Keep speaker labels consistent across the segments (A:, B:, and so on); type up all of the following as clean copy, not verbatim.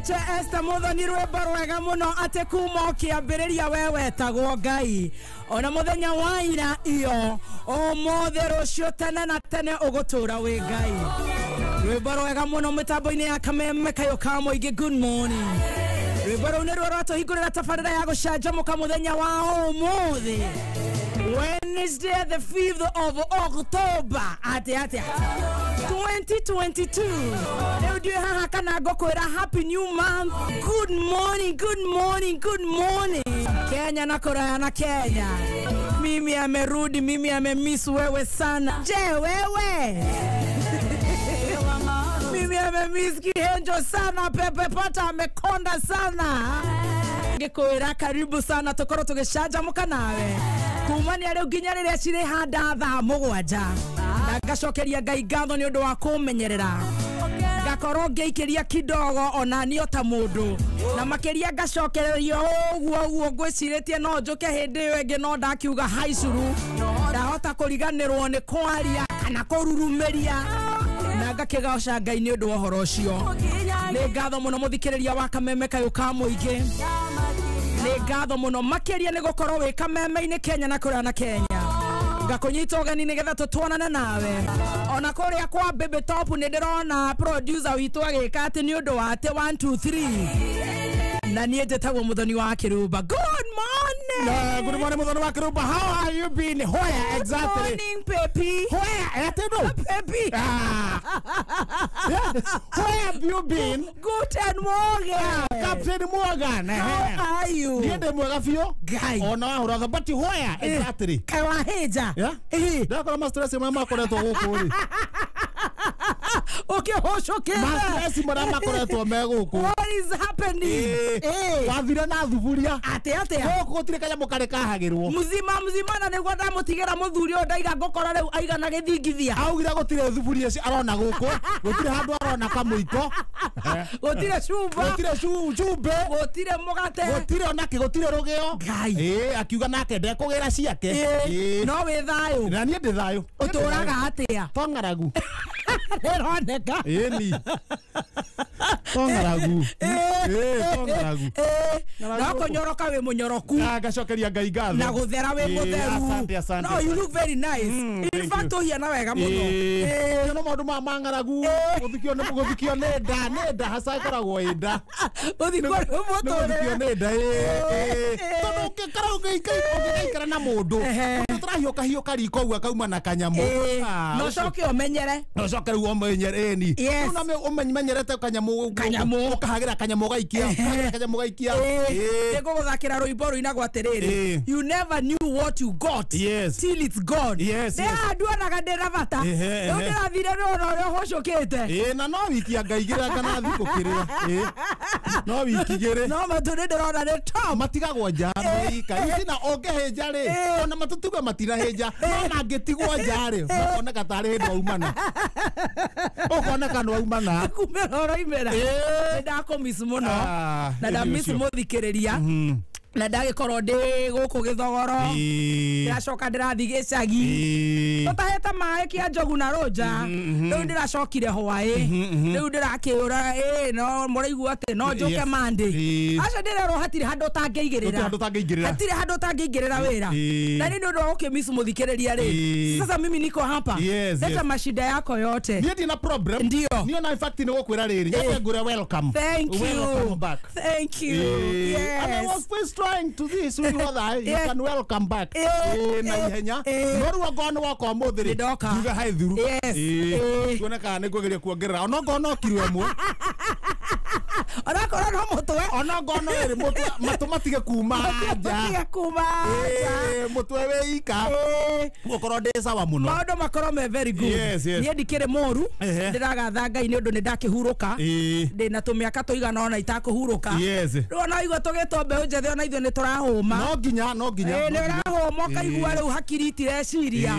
A: Eche Esther Muthoni rwimbo rwega muno ate kuma ukiambiriria wewe tagwo Ngai ona muthenya wa ira iyo omothe rucio tene na tene ugutura we Ngai rwimbo rwega muno mitambo-ini ya Kameme kayo ka muingi. Good morning. Rwimbo ru ni rwo rwatuhingurira tabarira ya gucanjamuka muthenya wa umuthi Wednesday the 5th of October ate 2022. Leo ndio haha kana ngokwira happy new month. Good morning, good morning, good morning. Kenya na Korea na Kenya. Mimi amerudi, mimi amemiss wewe sana. Je, wewe? Mimi amemiss Kihenjo sana, Pepe Pata amekonda sana. Ngekwira karibu sana tokoro tugicanjamuka nawe. Kumani ari nginya riria cire handa thaa mugwanja. Ngacokeria Ngai ngatho ni undu wa kumenyerera. Ngakorwo ngeikiria kidogo ona ni ota mundu. Na makiria ngacokereria uguo ngwiciritie no njuke hindi wenge no ndakiuga haicuru. Ndahota kuriganirwo ni kwaria kana kururumeria. Na ngakigaca Ngai ni undu wa horo ucio. Ni ngatho muno muthikiriria wa Kameme kayo ka muingi. Ni ngatho muno makiria ni gukorwo wi Kameme-ini Kenya na Korea na Kenya. Ngakunyita ogani nigetha tutwanana nawe ona kuria kwa Baby Top ni ndirona producer witu agika ati ni undu wate 1 2 3 na nie njetagwo Muthoni wa Kirumba. Good morning.
B: Good morning Muthoni wa Kirumba. How are you been? Where exactly?
A: Good morning Pepi.
B: Where? I don't know.
A: Pepi.
B: Where have you been?
A: Guten Morgen.
B: Captain Morgan.
A: How are you?
B: Niende mwega fio?
A: Guy.
B: Ona hurotha but where exactly?
A: Kawa heja.
B: Yeah? Ndakora mastress mama koretwo guku ri.
A: Okay, hocoke.
B: Mastress mara koretwo me guku.
A: What is happening?
B: Wathire na thuburia.
A: Ate.
B: Guku gutire kanyamo kare kahagirwo.
A: Muzima na niguo ndamutigera muthuri o ndaiga ngokora riu aigana githingithia.
B: Augira gutire thuburia ci arona guku. Gutire handu arona kamuiko.
A: Gutire cumba.
B: Gutire cumbe.
A: Gutire mugate.
B: Gutire onake gutire rugio.
A: Ngai.
B: Akiuga nake ndekugira ciake.
A: No we thayo.
B: Na nie ndi thayo.
A: Uturaga atia.
B: Tongaragu.
A: Eroneka.
B: Ni. Tongaragu. Tongaragu.
A: Na kunyoroka we munyoroku.
B: Ngacokeria Ngai ngatho.
A: Na guthera we mutheru.
B: Asante.
A: No, you look very nice. In fact, hiana wega muno.
B: No maundu ma mangaragu. Guthikio ne nda hasa ikoragwo inda.
A: Uthikio mutore.
B: Ne nda. Tondu ukikara ugeikara na mundu. Turahioka hiuka riko uga kauma na kanyamu.
A: No coke umenyere.
B: No coke ru umenyere ni. No umenyerete kanyamu. Ukahagira kanyamu gaikia. Kanyamu gaikia.
A: Ego guthakira rwimbo ruina gwatiriri. You never knew what you got till it's gone. Nduonaga ndina bata. Ndirathire rora hocokete.
B: Na no wikia ngaigira kana thikukirira. No wikigire.
A: No matune ndirona ni top.
B: Matigagwo njaro ika. Icina ongehenja ri. Ona matutuga matirahenja. No nangitigwo njari. Ona katari hindu aumana. Ukona kanu aumana.
A: Kumera roimera. Ndakomiss muno. Na ndamiss muthikiriria. Na ndagikorwo ndi guku Githogoro ndiracoka ndirathi Gicagi tutaheta mai kia Njogu na Roja riu ndiracokire Hwaii riu ndirakiura no muraigua ati no njuke Monday aca ndirero hatire handu tangeigirira hatire handu tangeigirira wira na ni ndu ukimiss muthikiriria ri sasa mimi niko hapa leta mashida yako yote
B: ni ndina problem
A: ndio
B: ni na in fact ni gukwira riri yake ngure welcome
A: thank you
B: welcome back
A: thank you yes
B: I was first trying to this with what you can welcome back na ihenya no rugo wa kwa muthiri yuga hai thuru tuoneka ni kugeria kuongerera ona ngono kirwe mwe
A: ona korwo no mutwe
B: ona ngono iri mutwe matumatige kuma
A: ja
B: mutwe we ika gukorwo ndi sawa muno
A: maundu makorwo me very good nie ndikire moru ndiragatha Ngai ni undu ni ndakihuruka ndina tumiaka tuigana ona itakuhuruka ona igwa tugitwo mbeu njethe ona ithuĩ ni turahuma
B: no nginya
A: ni urahuma kaigua riu hakiri itireciria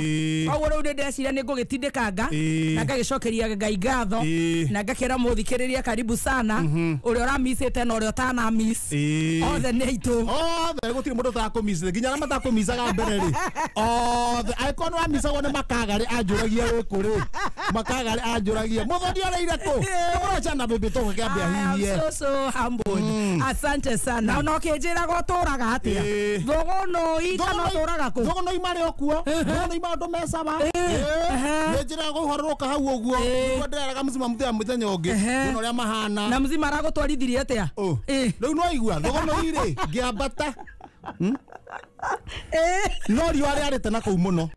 A: koguo riu ndeciria ni ngugitindikanga na ngagicokeria Ngai ngatho na ngakira muthikiriria karibu sana uri ora misite na uri otana miss othe ni itu
B: othe gutiri mundu ta kumisite ginya na mata kumisaga mbere ri othe aikono amisagwo ni makagari anjuragia gukuri makagari anjuragia muthoni oreire ku uracha na bibi to kiambia hihie
A: so humble asante sana no kinjira goturaga atia thogono ikano turaga ku
B: thogono imari okuo thogono imando mesaba njira guhoroka hau uguo nderaga mzima muthenya ungi no ria mahana
A: na mzima aragutwarithirie atia
B: riu no igua thogono ire ngiambata no rio ari arite na kuu muno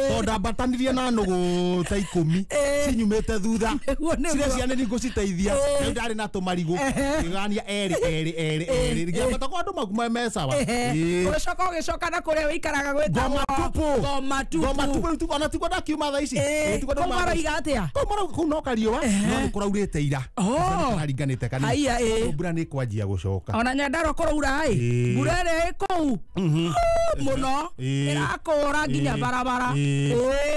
B: tonda mbatanirie na nugu ta 10 cinyumite thutha cire ciana ni nguciteithia riu ndari na tumarigu igania eri ngiambata kwa andu maguma mesawa
A: ucoka ugicoka na kuria wikaraga gwita
B: goma tupu tu ona tikwa ndakiuma tha ici
A: tikwa ndo mara igatia
B: komara ku no kariwa no ni kuraurite ira karinganite kanini
A: haya
B: mbura ni kwanjia gucoka
A: ona nyandaro kuraura mbura ri ku muno irakora nginya barabara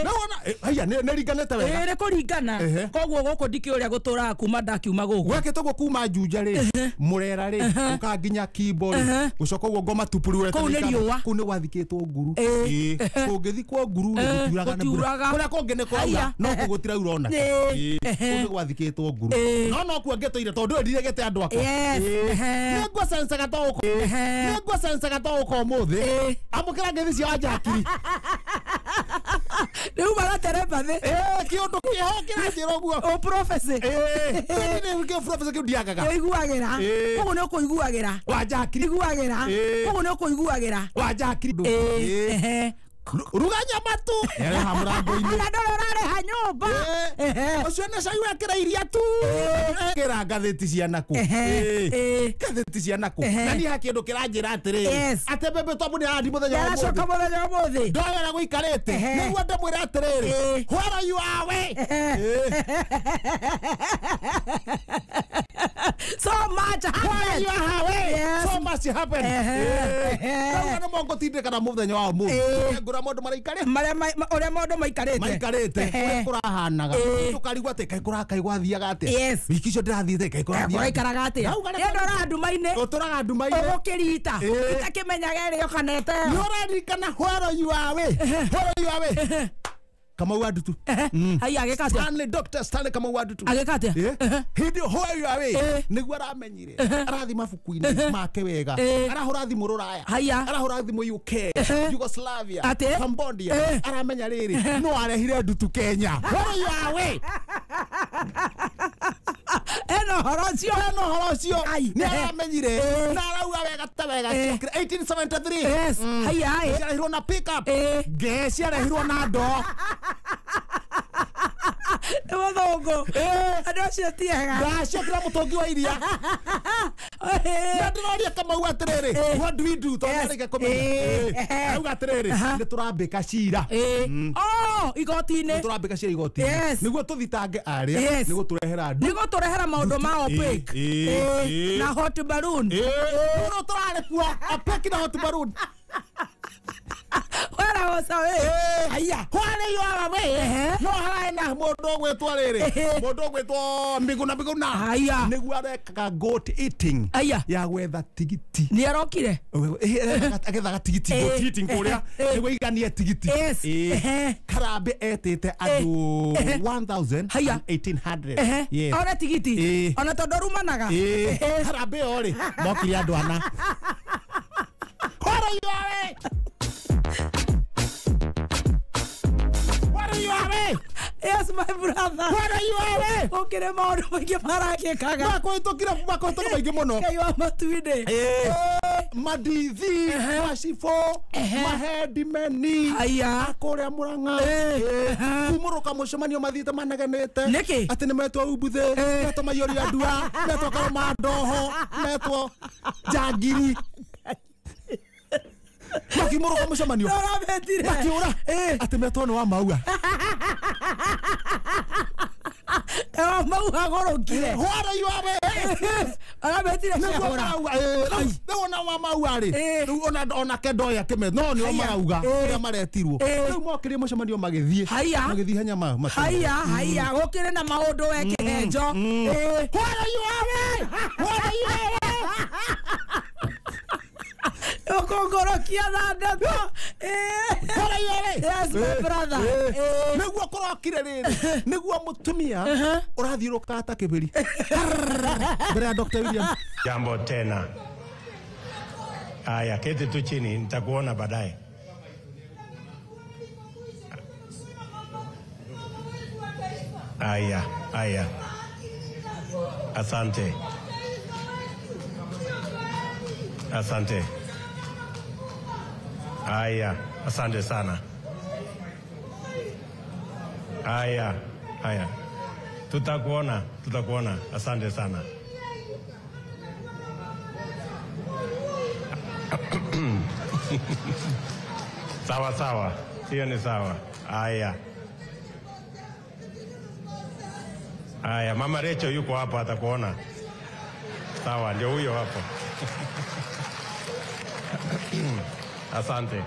B: no ona haya ne ringanete wega
A: ri kuringana koguo guku ndiki uria gutura kuma ndakiuma guku
B: gwakete guo kuma njunja ri murera ri uka nginya keyboard gucoka guo ngoma tupuru ure ku ni gwathikitwo nguru kungithikwo nguru guturaga na mbura kuria kungene kwaura no kugutira urona ku gwathikitwo nguru no kuangetoire tondu ndire gete andu akwa ni ngwa sensaga to uko muthi amukira ngethi cia wajakiri
A: riu baratereba thi
B: kiundu kiho kiranjira guo
A: o professor
B: ni ke professor kiundiagaga
A: iguagira ugu ni kuiguagira
B: wajakiri
A: iguagira ugu ni kuiguagira
B: wajakiri ruganya matu ere hamurango-ini
A: ana ndororare ha nyumba
B: ucio na cai wekira iria tu kira ngatheti cia naku ngatheti cia naku na ni ha kindu kiranjira atiri ate bebe tobu ni andi muthenya wa
A: coka muthenya wa muthi
B: ndoyera guikarite niguo ndamwira atiriri where are you away
A: so much
B: happened no mongo tindikana muthenya wa muthi mondo maraikare
A: uria mondo maikarite
B: uria kurahanaga tukarigwa te kai kurakaigwa thiaga ate wiki cio ndirathiite kai
A: kuraikaraga ate ndora ndumaine
B: uturaga ndumaine
A: ugukirita itakimenyaga iri yokanete
B: ni urarikana where you are Kamau Wadutu
A: haya agekatia
B: Stanley Kamau Wadutu
A: agekatia
B: hindi where you are niguo aramenyire arathi mabuku-ini make wega arahura thimu ruraya arahura thimu UK Yugoslavia Cambodia aramenya riri no arehire ndutu Kenya where you are
A: eno horocio
B: ni aramenyire na arauga wega ta wega 1873
A: haya
B: arehirwo na pick up gesi arehirwo na ndo
A: Ewadongo adocia tiega
B: ndacokera mutongi wa iria ndinoria Kamau atiriri what do we do to arike komenya auga atiriri ni turambika cira
A: igoti-ini
B: turambika cira igoti-ini niguo tuthitange aria niguo turehera andu
A: niguo turehera maundu ma opec na hot balloon
B: no turarekuo opec na hot balloon
A: wera osawe
B: haya wale yo awe no haina mundu gwetwa riri mundu gwetwa Miguna
A: haya
B: niguo areka goat eating ya gwetha tigiti
A: ni arokire
B: agethaga tigiti goat eating kuria niguo iganie tigiti Karambe etete andu 1800
A: yes ora tigiti ona tondu rumanaga
B: Karambe ori mokire andu ana where you are
A: yes my brother
B: where you are
A: okire maundu maingi marakikaga
B: makoitukira maingi muno
A: kai wa matuinde
B: madithi macifo mahedimeni akuria Murang'a kumuruka mucemanio mathiite managanite
A: niki
B: ati nimetwo umbuthe metwo maioria ndua metwo karoma ndoho metwo jangiri makimuruka mucemanio makiura ati metwo ni wa maua
A: mau agorokire
B: hora you are
A: arabetire cehora
B: ona wa maua ri ona kendoya kime no ni marauga ya maretirwo riu mokire mucemanio magithie hanya ma
A: haya gukire na maundu weke henjo
B: hora you are
A: Okongorokia na ndeto. Yes, my brother.
B: Niguo korokire riri. Niguo mutumia urathiuruka ta kibiri. Bra Dr. William.
C: Jambo tena. Haya, keti tu chini, nitakuona baadaye. Haya. Asante. Haya, asante sana. Haya. Tutakuona. Asante sana. Sawa. Hiyo ni sawa. Haya, Mama Recho yuko hapo, atakuona. Sawa, ndio huyo hapo. Asante.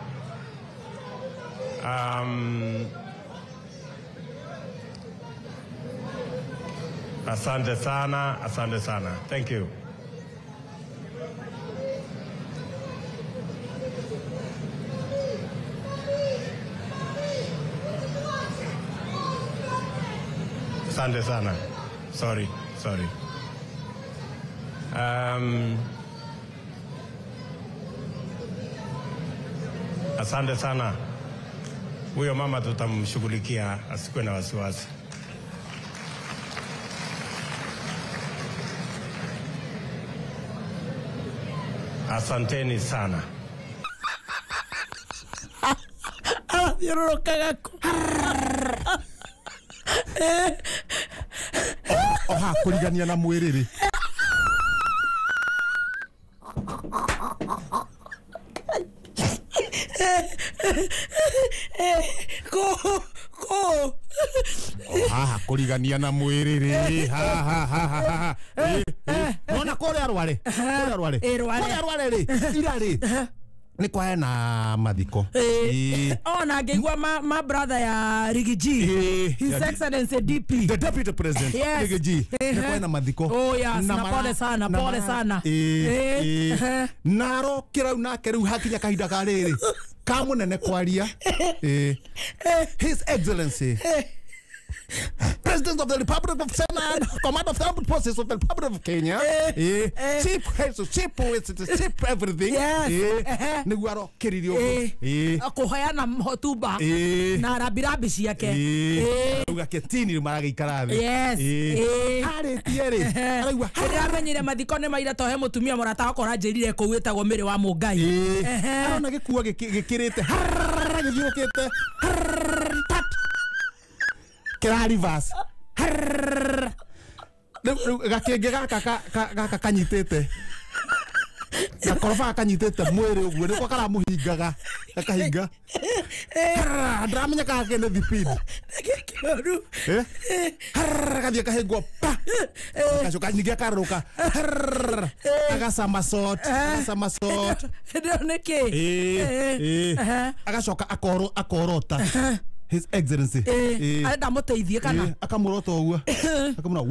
C: Asante sana. Thank you. Asante sana. Sorry. Asante sana. Huyo mama tutamshughulikia, asikuwe na wasiwasi. Asanteni sana.
B: Oha kurigania na mwiriri.
A: Ko.
B: Oha kurigania na mwiriri. Ha. Nona kore arware. Ri. Irari. Ni kwa na madhiko.
A: Ona ngegwa ma brother ya Rigiji. His Excellency DP.
B: The Deputy President. Rigiji. Ni kwa na madhiko.
A: Oh yes, na pole sana.
B: Naro kira unake riu hakinya kahinda kariri. Kamunene kwaria. His Excellency President of the Republic of Kenya, Commander of the Armed Forces of the Republic of Kenya, chief everything. Niguaro kiririo.
A: Akuheana hotuba na rabirabi ciake.
B: Ugaketini maragikara thi.
A: Yes.
B: Ari tiere. Araigua.
A: Ndamenyire mathiko ne maira tohe mutumia murata wakora njirire ko wetagwo miri wa Mungai.
B: Arona gikuo gikirite. Githiukite. Kirari vas. Gakenge gaka kanyitete. Gakorofa kanyitete mwiri uguo niko karamuhingaga. Gakahinga. Ndamenya kakene thipidi.
A: Kioru.
B: Gathie kahingwo pa. Gacoka ningi akaruka. Agasama sort.
A: Ndoneke.
B: Agacoka akorota. His Excellency.
A: Arenda muteithie kana
B: akamurota uguo. Akamuna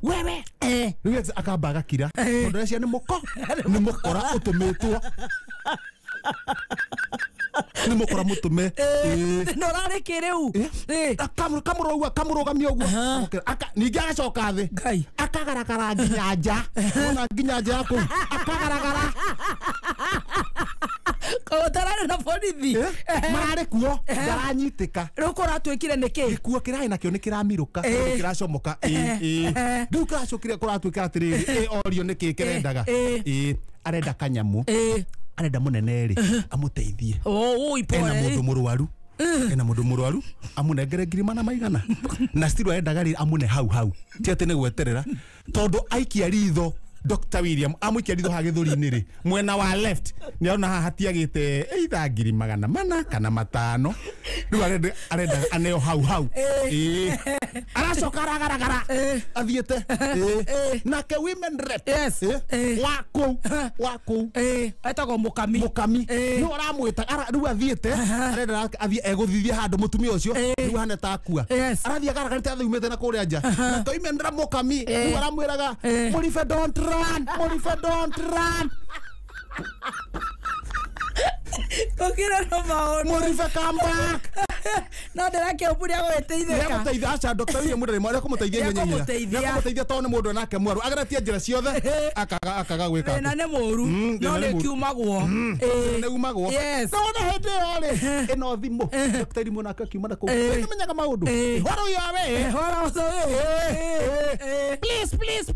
B: wewe. Riu akabaga kira. Tondu cia ni mukora utumitwo. Ni mukora mutume.
A: Norare kireu.
B: Kamurugamia uguo. Ningi agacoka thi.
A: Ngai.
B: Akagaragara nginya nja. Ona nginya nja yaku. Akagaragara.
A: Kotarana na borithi.
B: Marare kuo. Ndaranyitika.
A: Rukora twikire niki.
B: Gikuo kirahe nakio ni kiramiruka. Kiracomoka. Ndu kiracokire kuratwika atiriri. Orio niki kirendaga. Arenda kanyamu. Arenda munene ri amuteithie.
A: Ipore.
B: Ena mundu murwaru amunengere ngirima na maigana. Na still arendaga ri amune hau. Ti ati ni gweterera. Tondu aikia ritho Dr. William amuikia ritho ha githuri-ini ri mwena wa left ni ona ha hatiagite either ngiri magana mana kana matano. Riu arenda aneo hau. aracoka aragaragara athiete nake women rep wako
A: etagwo mukami
B: ni uramwita ara riu athiete arenda athie eguthithia handu mutumia ucio riu hane takua arathia garagarite athumite na kuria nja na women rep mukami riu aramwiraga Murife don't run
A: kokira no maono
B: Murife come back
A: no ndirake uburia gweteitheka
B: acha acha Dr. William Murray mwana kumuteithia kumuteithia tone mundu nake mwaru agaratia njira ciothe akaga gwika
A: na ne moru no ne kiumagwo
B: ne umagwo no hende ore eno thimu Dr. William nake kiuma nako menyaga maundu horo yawe please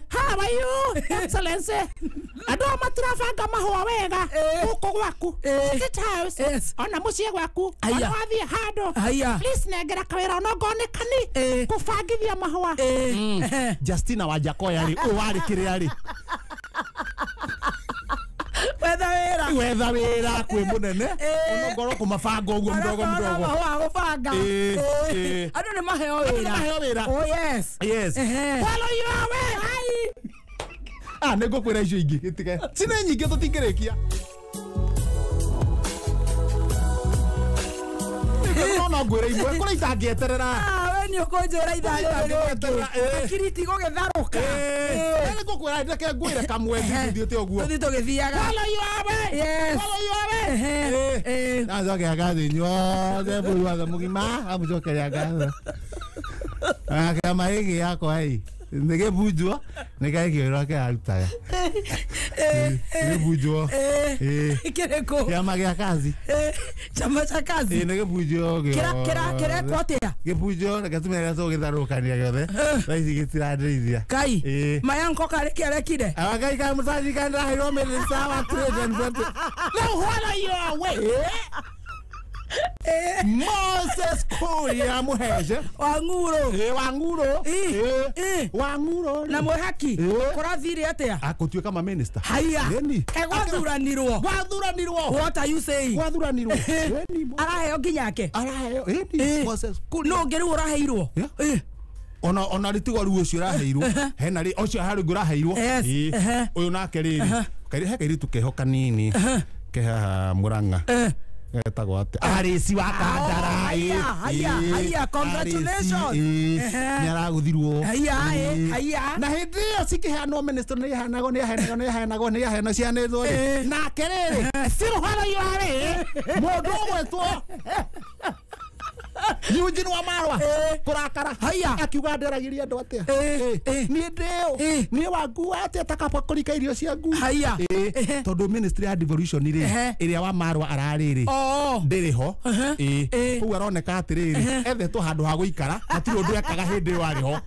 B: how are you excellency ando matrafanga mahwa wega uko gwaku sit house ona mucie gwaku ona wathie hando please negera kawira no gonekani kufangithia mahwa Justina Wajakoya ri wari kiria wetha wira kwi munene ono ngoro kumabanga uguo mdogo
A: gufanga andu ni maheo wira oh yes follow you away
B: nego kwira icio ingi gitige sine nyingi tutingirikia no ngwira imwe kuri itangieterera
A: we ni ukunjira ithangira kiriti gugitharuka
B: nego kwira ndeke ngwire kamwe ndithiete uguo
A: tugithiaga follow you away
B: nazoke agathi nyothe buru wa mugima amucokeria ngatho kama hiki yako hai nige bujwa nige kioro ke alutaga nige bujwa
A: kireko
B: kama ya kazi
A: chama cha kazi
B: nige bujwa
A: kira kotea
B: gebujwa nagatumira gaso githarukania giothe raisi gitirandeithia
A: kai mayanko kare kire
B: agai ka musaji kandra hiro mele sawa trade and no wala you away Moses Kuria muheje wanguro
A: na muhaki kurathire atia
B: akutue kama minister
A: haya egwathuranirwo what are you saying
B: gwathuranirwo
A: araheo nginyake
B: Moses Kuria
A: no ngeru uraheirwo
B: ona ritigo ruo cio raheirwo hena ri ocio hari nguraheirwo uyu nake riri kairi tukeho kanini keha Muranga etagwo ate arisi wa Kandara
A: haya congratulations
B: ni araguthirwo
A: haya
B: na hindi iyo cikiheanwo minister ni yaheanagwo cianethwo na kerere still hara yare mundu gwetwo Eugene Wamalwa kurakara akiuga nderagiria andu atia ni ndio ni wagu atia takapa kurika irio ciagu tondu ministry ya devolution ri iria Wamalwa arariri ndiriho ku aroneka atiriri ethetwo handu ha guikara atiri undu ekaga hindi wariho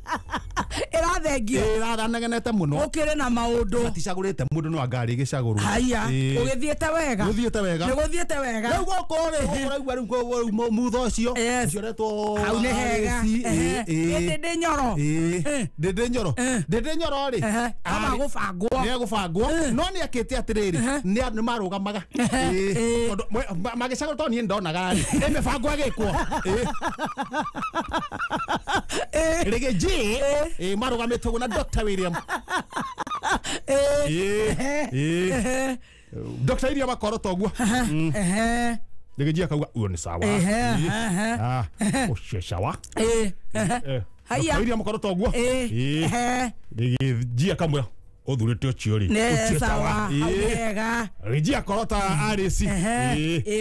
A: irathengio
B: irathanagenete muno
A: ukire na maundu
B: aticagurite mundu no angari gicaguru
A: ugithiete wega ni guthiete wega
B: riu gukore uraigua riu mutho ucio cioretwo
A: au ne hega ndende nyoro ri ama gufangwo
B: no ni akite atiriri ni marugamaga tondu magicagura to ni ndonaga ri emebangwo agikwo regeji marugamitwo na Dr. William Dr. William akoroto guo Ndegejia kauga uo ni sawa sawa
A: haya
B: William akoroto guo ndegejia kamwe othurite ocio ri
A: sawa wega
B: rejia korota arisi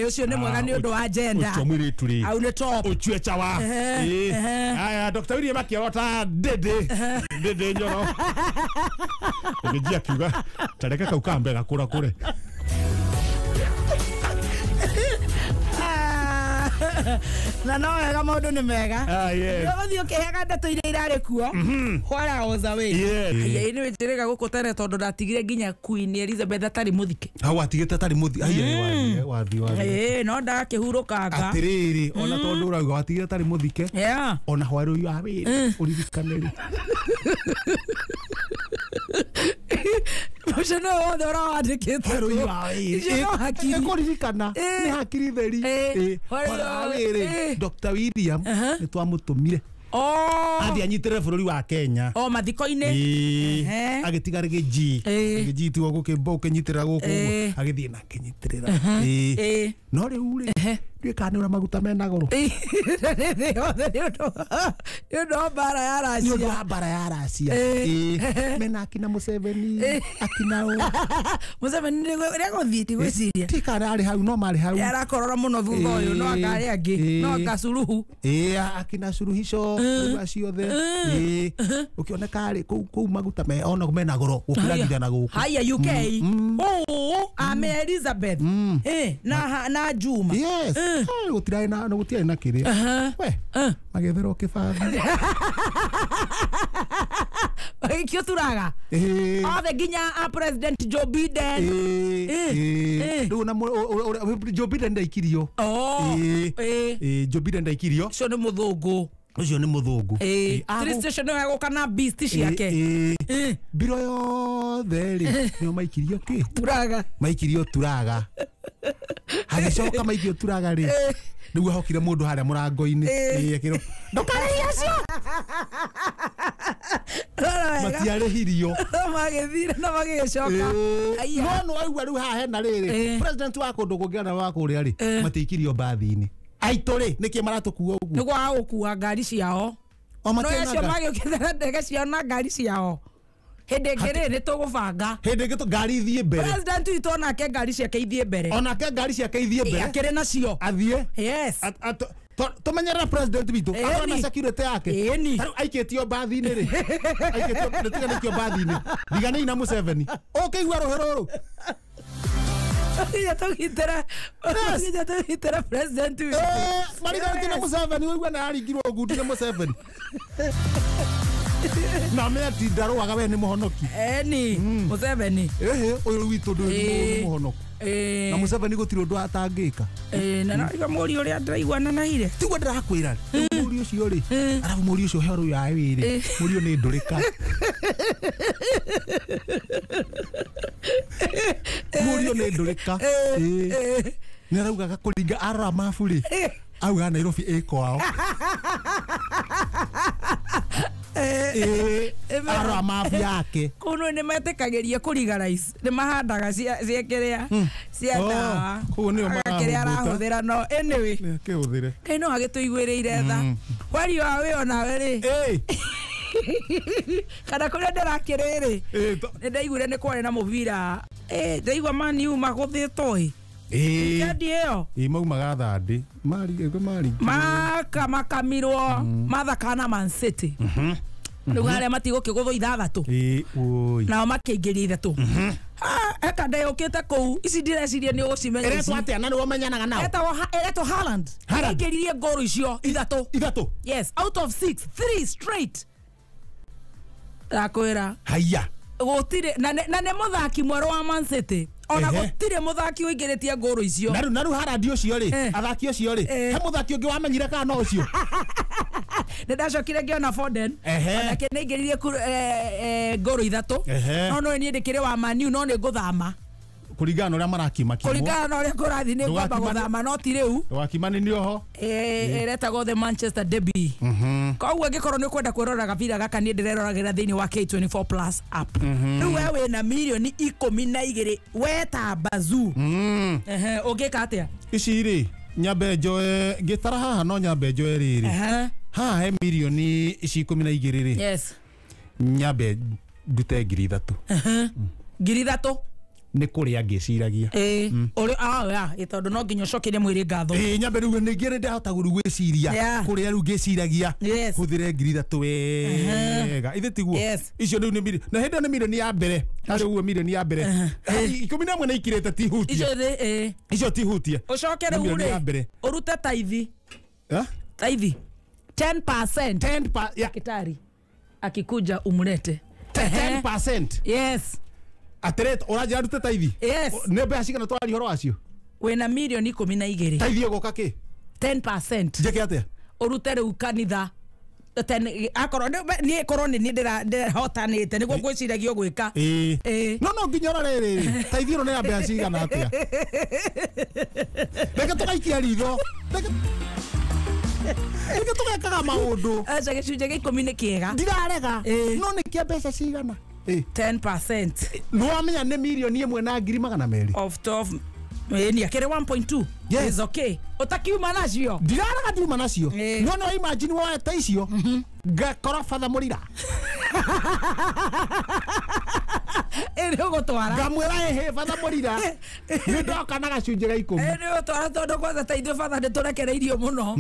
A: ucio ni mwega ni undu wa agenda
B: ucio mwiri turi
A: au ni top
B: ucio chawa aya Dr. William akirota dede nyoro ndegejia kiuga tareka kaukambe gakura kure
A: na no wega maundu ni mega
B: no
A: ukihega ndeto iria irari kuo hwara oza we ni wejirega gukutare tondu ndatigire nginya Queen Elizabeth atari muthike
B: hau atigite atari muthike wathi
A: no ndakihurukanga
B: atiriri ona tondu urauga atigire atari muthike ona hwaru yu awiri uririkaniri
A: Mushana wothe urawandikite
B: hwaru yu awiri ekuririkana ni hakiri theri hwaru awiri Dr. William ni twamutumire athi anyitire bururi wa Kenya
A: mathiko-ini
B: agitiga rigi tu gukimbo kinyitira guku agithie na kinyitirira no riu ri ndikanura maguta mena goro
A: yo bara ya Russia
B: yo bara ya Russia mena akina Museveni akina
A: Museveni rego thiti gwiciria
B: tikara ari hau no mari hau
A: arakorora muno thutha uyu no akari angi no akasuruhu
B: akina suruhisho ciothe ukioneka ari kuu maguta me ona mena goro gukira nginya na guku
A: haya UK Ame Elizabeth na Juma
B: yes gutirai na kiri we magethero kibathi
A: kio turaga othe nginya president Joe Biden
B: ndu na Joe Biden ndaikirio Joe Biden ndaikirio
A: ucio ni muthungu
B: ucio ni muthungu
A: station no kana beast ciake
B: biro yothe ri nio maikirio ki turaga hagicoka maikio turaga ri niguo hokire mundu haria murango-ini ekiro ndukaria cio matiarehirio
A: magithire na magicoka
B: no aigua riu haha hena riri president wa kundu kungiana wa kuria ri matiikirio bathi-ini aitore niki maratukua uguo
A: niguo agukua ngari ciao no acio magiukithera ndege ciao na ngari ciao hindi ngiri ni tugubanga
B: hindi ngito ngari ithie mbere
A: president witu onake ngari ciake ithie mbere akiri nacio
B: athie
A: yes
B: tumenyerera president witu akona security yake aikitio bathi-ini ri aikitio tiganĩkio bathi-ini ndiganĩi na Museveni ũkĩigua rũhĩ
A: rũrũ tugitĩra president witu
B: mariganĩtie na Museveni ũigua na aringirwo ngundi nĩ Museveni na me ati ndaruaga we ni muhonoki
A: Museveni
B: uyu witu ndu ni muhonoku na Museveni gutiro ndu atangika
A: na nariga muri uria ndiraiguana na ire
B: tigwa ndirakwira muri ucio ri arabu muri ucio hero ya wiri muri ni ndurika muri ni ndurika ni araugaga kuringa ara mafuri auga Nairobi kwao ara mafi yake
A: kuno ni metikagiria kuriga rice ni mahandaga ciekerea cia dawa
B: kuno
A: makiria arahuthira no anyway
B: kihuthire
A: kaino agituiguirire tha wari wa we ona we ri kana kuria ndirakiriri ni ndaiguire ni kwari na mubira ndaigua Man U maguthitwo ndio
B: maumaga thandi mari
A: makamirwo mathakana Man City riu haria matigukiguthwo ithathatu nao makĩingĩria ithatũ eka ndeyũkĩte kũu ici ndireciria nĩ ũgũcimenya
B: eretwo atĩa na nĩguo menyanaga nao
A: eretwo Haaland aingĩririe ngoro icio ithatũ yes out of 6 3 straight ndakwĩra
B: haya
A: gũtirĩ na nĩ mũthaki mwerũ wa Man City ona gũtirĩ mũthaki ũingĩrĩtie ngoro icio
B: na rĩu Haaland ũcio rĩ athaki ũcio rĩ he mũthaki ũngĩ wamenyire kana no ũcio
A: ndacokire ngiona Foden onake nĩ aingĩririe ngoro ithatũ no niĩ ndĩkĩrĩ wa Man U no nĩ ngũthama
B: kuringana uria marakima kimo
A: kuringana na uria kurathi ni kwamba guthama no ti riu
B: wakimani ni oho
A: eretago the Manchester derby koguo ngikorwo ni kwenda kwirora gabira gaka ni ndireroragira thiini wa K24 Plus app riu wewe na milioni 12 weta bazu ungika atia
B: ici ri nyambe njoe ngitara haha no nyambe njoe riri ha he milioni 12 ri
A: yes
B: nyambe ndute ngiri 3
A: ngiri 3
B: ni kuria ngiciragia
A: uri tondu no nginya ucokerie mwiri ngatho
B: nyambe riu ni ngire ndahota gwiciria kuria riu ngiciragia huthire ngiri 3 wega ithe tiguo icio riu ni milioni na henda ni milioni ya mbere ari uwe milioni ya mbere 11 na ikirete ti hutia icio ti hutia
A: ucokere uri urute taithi taithi 10% kitari akikuja umulete
B: 10%
A: yes
B: atret oraja rute taithi
A: yes
B: nembe ashikana twari horo acio
A: wena milioni 12
B: taithi goka ki
A: 10%
B: jeke atia
A: urute riu kanitha akorwo ni korwo ni ndirahotanite niguo gwiciragio gwika
B: no nginya riri taithi ro ni ambe ashikana atia reke tukaikia ritho Ike tugekaga maundu.
A: Acha gicunje gä 10 nä kĩega.
B: Ndirarega. No nĩ kĩa mbeca cigana?
A: 10%.
B: No amenya nĩ milioni 1,200,000.
A: Of top. Ni akere 1.2.
B: Yes.
A: Is okay. Utakiuma nacio.
B: Ndirarega ndiuma nacio. No imagine woe ta icio. Ngakora Father Mũrira.
A: Ere gutwara.
B: Ngamwĩra ehe Father Mũrira. Nĩ ndoka na gacunjĩ ga 10.
A: Ere gutwara tondu kwanza taithio Father nĩ tũrekereirio mũno.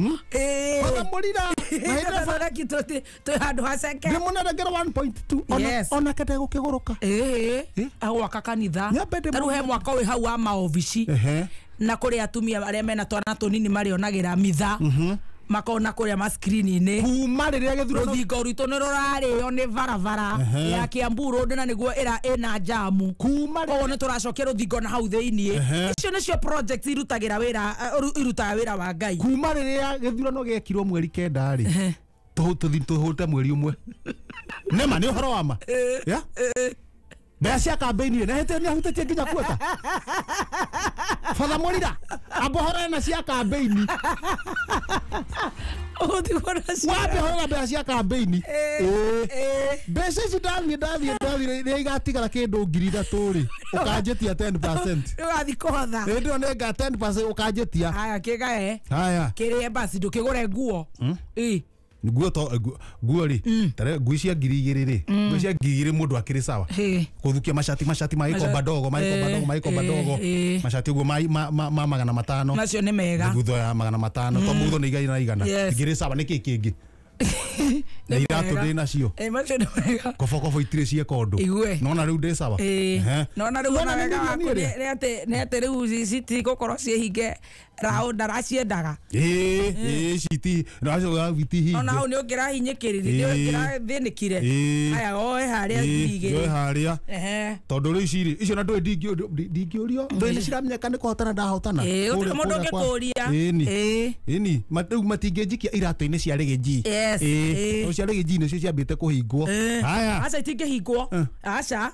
B: Father Mũrira. Na hĩndĩ
A: Father kitoti tũ handu haceke.
B: Nĩ mũnengera 1.2. Ona kete gũkĩgũrũka.
A: Agwaka kanitha. Taru he mwaka ũyũ hau wa maobici. Na kũrĩ atumia arĩa mena twana tũnini marĩonagĩra mitha. Makona kũrĩa ma-screen-inĩ.
B: Kuma rĩrĩa gĩthurano
A: rũthingo rwitũ nĩ rũrarĩo nĩ barabara ya Kiambu Road na nĩguo ĩna jamu.
B: Kuma
A: rĩrĩa nĩ tũracokia rũthingo na hau thĩinĩ. Icio nĩcio project irutaga wĩra wa Ngai.
B: Kuma rĩrĩa gĩthurano gĩekirwo mweri 9 rĩ. Tũhũte mweri ũmwe. Nema nĩ ũhoro wa ma. Mbeca cia campaign na hete nĩ ahutĩtie nginya kuota. Father Mũrira abohora na cia campaign. Wape hora mbeca cia campaign. Mbeca ici ndathiĩ nĩ igatigara kĩndũ 3,000 rĩ. Ũkanjĩtia 10%.
A: Ũgathiĩ kũhotha.
B: Ndio nĩnga 10% ũkanjĩtia.
A: Haya kĩgae.
B: Haya.
A: Kĩrĩa basi ndũkĩgũre nguo.
B: Nguo rĩ tare nguo cia 2,000 rĩ nguo cia 2,000 mũndũ akĩrĩ sawa kũthukia mashati maiko badogo mashati ũguo ma 500
A: nacio nĩ mega
B: ngutho ya 500 to mũthũ nĩ igana ngĩrĩ sawa nĩ kĩngĩ na iratũ ndĩ nacio
A: macio nĩ mega
B: kobo itirĩ cieka ũndũ nona rĩu ndĩ sawa
A: nona rĩu ona wega waku nĩ atĩ rĩu citi gũkorwo ciĩhinge rao ndaraciendaga
B: citi nacio vitihi
A: ona hau nĩ ũngĩrahinyĩkĩrire nĩ ũngĩrathĩnĩkire aya oe harĩa thigĩ
B: harĩa tondũ rĩu ici icio na ndũĩ ndingĩũrio ndũĩ nĩ ciramenyeka nĩ kũhotana ndahotana
A: mũndũ ũngĩkũria
B: ĩni rĩu matingĩnjikia iratũ-inĩ cia rĩgĩnji cia rĩgĩnji nĩcio ciambĩte kũhingwo haya
A: aca itingĩhingwo aca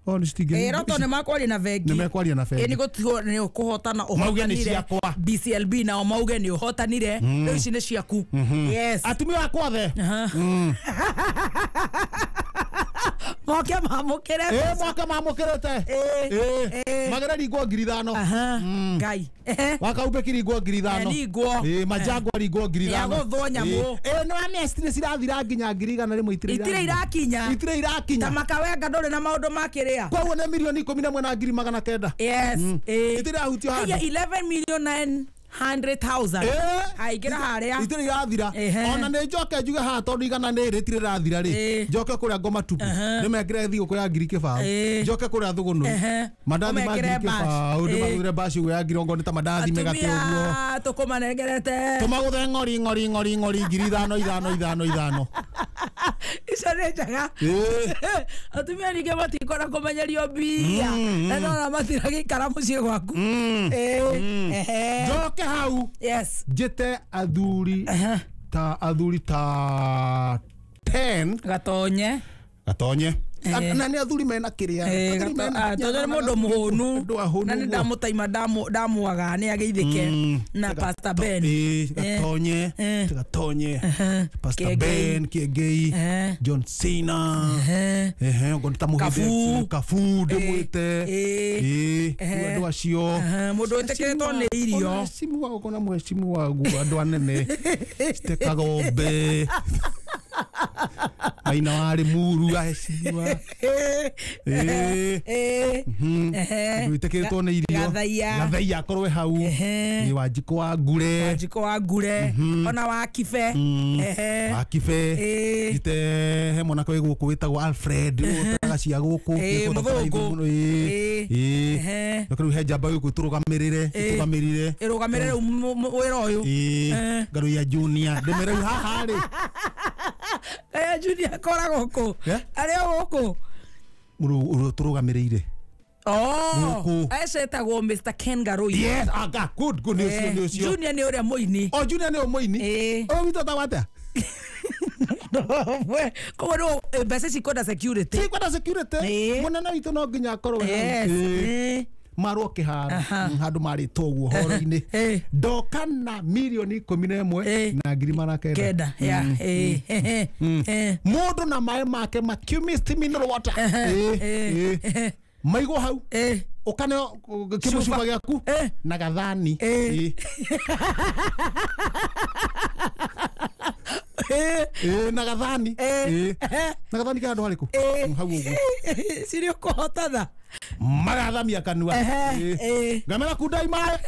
B: roto
A: nĩ makwaria na bengi
B: nĩ mekwaria na bengi
A: nĩ gũtigwo nĩ ũkũhotana ũhotanire BCLB nao mauge nĩ ũhotanire rĩu ici nĩ ciaku yes
B: atumia akwa the
A: moke mamũkĩrete
B: magere ringwo 5,000
A: Ngai
B: wakaumbe kiringwo 5,000 majangwa ringwo 5,000
A: yagũthwo nyamũ
B: no amestre cirathira nginya 100,000
A: itire irakinya makawenga ndũrĩ na maũndũ makĩrĩa
B: koguo nĩ milioni 11,900
A: yes
B: itire ahutio handa
A: 11,100,000 aingĩra harĩa
B: itire irathira ona nĩ njoke njuge haha tondũ igana nĩ rĩtire rathira rĩ njoke kũrĩa ngoma tupu nĩ mekĩre thigũkũ ya ngiri kĩbaũ njoke kũrĩa thũgũnũ mandathi ma ngiri kĩbaũ nĩ magũthire mbaci ũguo ya ngiri ongo nĩ ta mandathi megatĩ ũguo
A: tũkũmanengerete
B: tũmagũthe ng'ori 5,000
A: icio nĩ njega atumia ningĩ matikona kũmenyerio mbia na nona matiragĩikara mũciĩ gwaku
B: njoke hau
A: yes
B: njĩte athuri ta 10 gatonye na nĩ athuri mena kĩrĩa
A: tondũ nĩ mũndũ mũhũnu na nĩ ndamũtaima ndamuaga nĩ agĩithĩke na Pastor Ben
B: gatonye Pastor Ben Kĩengei John Cena ngo nĩ ta mũhĩndĩ Kabu ndĩmwĩte andũ acio
A: mũndũ wĩtĩkĩrĩtwo nĩ irio
B: mheshimu wagu andũ anene Kagombe Maina wa Muru aheshimiwa wĩtĩkĩrĩtwo nĩ irio Gathaia akorwe hau Wanjikũ wa Ngure
A: ona Wakibe
B: ite he mwanake wĩ gũkũ wĩtagwo Alfred ũtagacia gũkũ
A: mũthũngũ
B: rĩu he njamba gũkũ tũrũgamĩrĩre
A: wĩra ũyũ
B: Ngaruia Junior ndĩmere rĩu haha rĩ
A: Junior koragwo kũ arĩa gũkũ
B: tũrũgamĩrĩire
A: acetagwo Mr. Ken Garũi
B: yes good nĩ ũcio
A: Junior nĩ ũrĩa mũini
B: Junior nĩ mũini witũ ta wata
A: koguo no mbeca cikwenda security
B: mũnene witũ no nginya akorwo marwo kiharo handu mari toguo horo-ini ndoka na milioni 11 na ngiri mana kenda mundu na mai make makiumist mineral water maigo hau ukane kimucuba giaku na gathani na gathani kana ndo hariku hau ugu
A: siri kuhotana
B: magathamia kanua ngamera kundai mai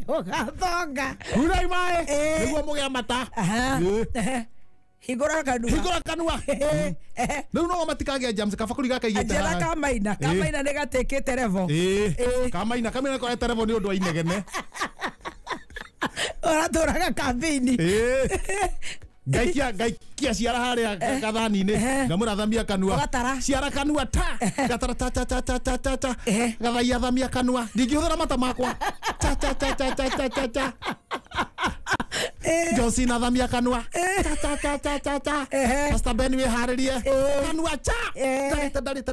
A: ugathonga
B: kundai mai niguo mugia mata
A: hingura kanua
B: riu no matikagia jams kabakuri gaka igite
A: haha kamaina ne gatekete revo
B: kamaina ko eterevo ni undu wa inegene
A: oraturaga kambini
B: gaikia ciara haria gathani-ini ngamura thamia kanua ciara kanua ta gatara ta gathaia thamia kanua ndingihũthĩra mata makwa ta Josina thamia kanua ta Pastor Ben we haririe kanua cha tadari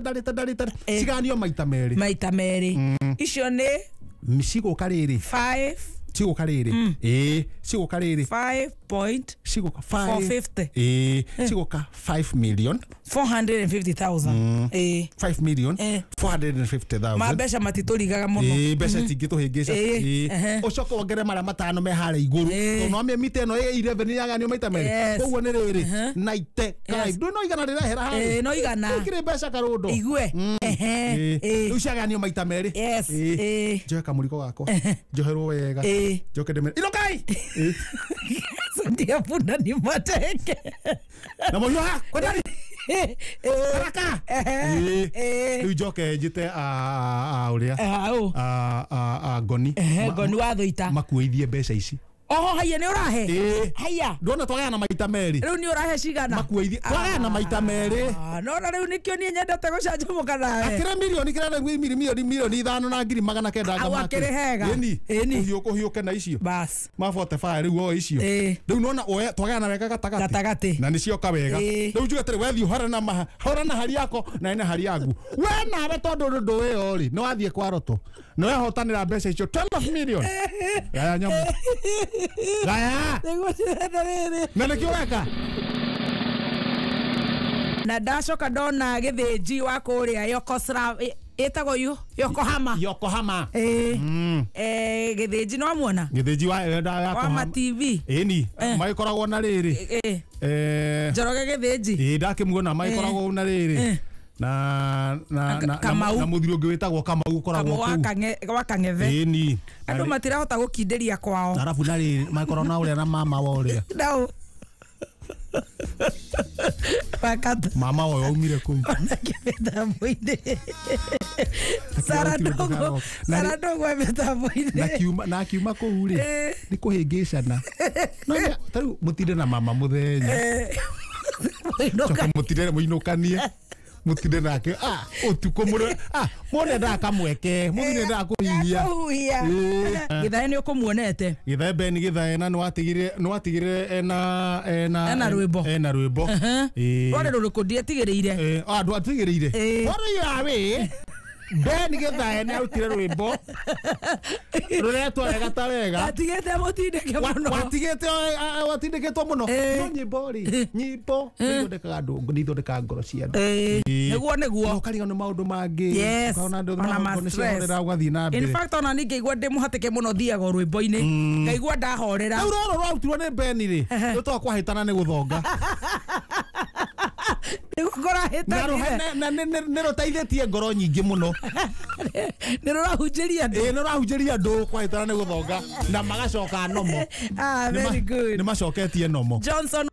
B: ciganio maita meri
A: icio ni
B: ciguka riri
A: 5
B: ciguka riri ciguka riri
A: 5.450
B: ciguka 5,450,000 5,450,000
A: mabeca matiturigaga muno
B: beca tingituhingica ucoka wongere maria matano me haria iguru no amia mita ino 11 yaganio maita meri koguo ni riri 95 ndu no igana rirehera haria
A: no igana
B: ikire beca karundo
A: igue
B: riu ciaganio maita meri njoe kamuriko gakwa njoherwo wega njoke ndemere irokai
A: ndia bunda ni mateke
B: na moyo ha kwendani haraka riu njoke njite uria ngoni
A: wa thuita
B: makuithie mbeca ici
A: haya ni urahe haya
B: ndona twagana maita meri
A: riu ni urahe cigana
B: makuithie twagana maita meri
A: no na riu nikio ni nyendete gucanjamuka nawe
B: akire milioni 5 na ngiri 900 ngama
A: akirehega
B: kuhiuke na icio
A: bas
B: ma 45 riu icio riu nona oya twagana wega gatagati na nicio kawega riu njuge tere wethi hora na hari yako na ina hari yangu we nawe tondu ndu we ri no wathie kwa roto no wehotanira mbeca icio 12 million gaya nyamu gaya na nikio weka na ndacoka ndona githĩnji wa kũrĩa Yokosra etagwo Yokohama githĩnji no muona githĩnji wa ma TV ni maikoragwo na rĩrĩ Njoroge githĩnji ndakimuona maikoragwo na rĩrĩ na muthiro ngi witagwo Kamau koragwo wa Kang'ethe ni andu matirahota gukinderia kwao arafu na rĩrĩ maikoragwo na uria na mama wa uria mama oyo umire kuu mitambo-ini Saradogo mitambo-ini na akiuma kuu ri ni kuhingicana no tariu mutinde na mama muthenya mutinde muinukanie mutinde nake utuko mure mone ndakamweke muthire ndakuhihia githae ni ukumuonete githae Ben githae na nwatigire ena rwimbo ore ruruko ndietigiriire andu atigiriire ore yawe Ben githae ni arutire rwimbo ruretwo wega ta wega atigete mutindike muno watindiketwo muno no nyimbo ri nyimbo nithondekaga andu nithondekaga ngoro cia andu niguo ukariga ni maundu mangi ukaona andu niciorera ugathii na mbere in fact ona ninge igua ndimuhatike muno thiaga rwimbo-ini ngaigua ndahorera riu roro rwarutirwo ni Ben ri rutwa kwahitana ni guthonga nä rå teithätie ngoro nyingä må no nä rå rahunjäria andå kwahätana nä gå thonga na magacoka nomo nä macoketie nomo Johnson